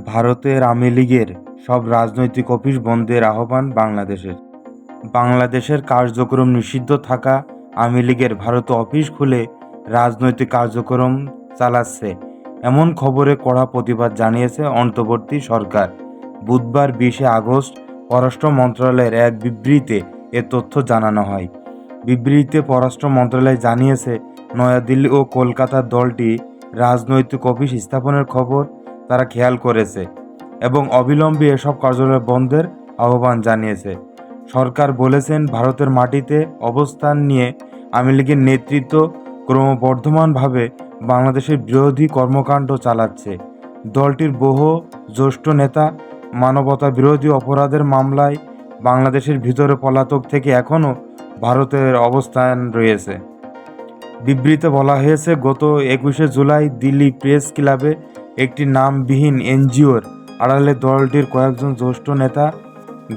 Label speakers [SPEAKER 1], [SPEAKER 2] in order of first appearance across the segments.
[SPEAKER 1] ভারতের আওয়ামী লীগের সব রাজনৈতিক অফিস বন্ধের আহ্বান বাংলাদেশের কার্যক্রম নিষিদ্ধ থাকা আওয়ামী লীগের ভারতে অফিস খুলে রাজনৈতিক কার্যক্রম চালাচ্ছে এমন খবরে কড়া প্রতিবাদ জানিয়েছে অন্তর্বর্তী সরকার। বুধবার 20 আগস্ট পররাষ্ট্র মন্ত্রণালয়ের এক বিবৃতিতে এ তথ্য জানানো হয়। বিবৃতিতে পররাষ্ট্র মন্ত্রণালয় জানিয়েছে, নয়াদিল্লি ও কলকাতার দলটি রাজনৈতিক অফিস স্থাপনের খবর তারা খেয়াল করেছে এবং অবিলম্বে এসব কার্যালয় বন্ধের আহ্বান জানিয়েছে। সরকার বলেছেন, ভারতের মাটিতে অবস্থান নিয়ে আওয়ামী লীগের নেতৃত্ব ক্রমবর্ধমানভাবে বাংলাদেশের বিরোধী কর্মকাণ্ড চালাচ্ছে। দলটির বহু জ্যেষ্ঠ নেতা মানবতা বিরোধী অপরাধের মামলায় বাংলাদেশের ভিতরে পলাতক থেকে এখনও ভারতের অবস্থান রয়েছে। বিবৃতিতে বলা হয়েছে, গত 21 জুলাই দিল্লি প্রেস ক্লাবে একটি নামবিহীন এনজিওর আড়ালে দলটির কয়েকজন জ্যেষ্ঠ নেতা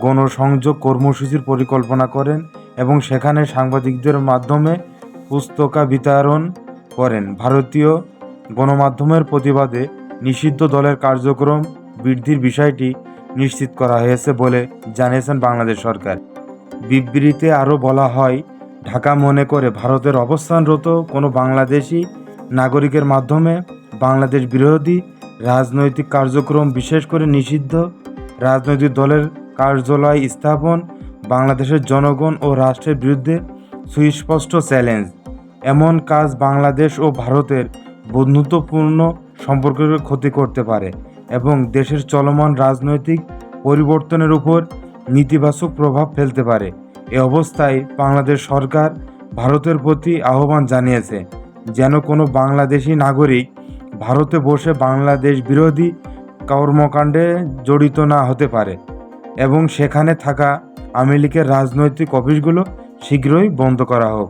[SPEAKER 1] গণসংযোগ কর্মসূচির পরিকল্পনা করেন এবং সেখানে সাংবাদিকদের মাধ্যমে পুস্তিকা বিতরণ করেন। ভারতীয় গণমাধ্যমের প্রতিবাদে নিষিদ্ধ দলের কার্যক্রম বৃদ্ধির বিষয়টি নিশ্চিত করা হয়েছে বলে জানিয়েছেন বাংলাদেশ সরকার। বিবৃতিতে আরও বলা হয়, ঢাকা মনে করে ভারতের অবস্থানরত কোনো বাংলাদেশি নাগরিকের মাধ্যমে বাংলাদেশ বিরোধী রাজনৈতিক কার্যক্রম, বিশেষ করে নিষিদ্ধ রাজনৈতিক দলের কার্যালয় স্থাপন বাংলাদেশের জনগণ ও রাষ্ট্রের বিরুদ্ধে সুস্পষ্ট চ্যালেঞ্জ। এমন কাজ বাংলাদেশ ও ভারতের বন্ধুত্বপূর্ণ সম্পর্কের ক্ষতি করতে পারে এবং দেশের চলমান রাজনৈতিক পরিবর্তনের উপর নেতিবাচক প্রভাব ফেলতে পারে। এ অবস্থায় বাংলাদেশ সরকার ভারতের প্রতি আহ্বান জানিয়েছে, যেন কোনো বাংলাদেশি নাগরিক ভারতে বসে বাংলাদেশ বিরোধী কর্মকাণ্ডে জড়িত না হতে পারে এবং সেখানে থাকা আওয়ামী লীগের রাজনৈতিক অফিসগুলো শীঘ্রই বন্ধ করা হোক।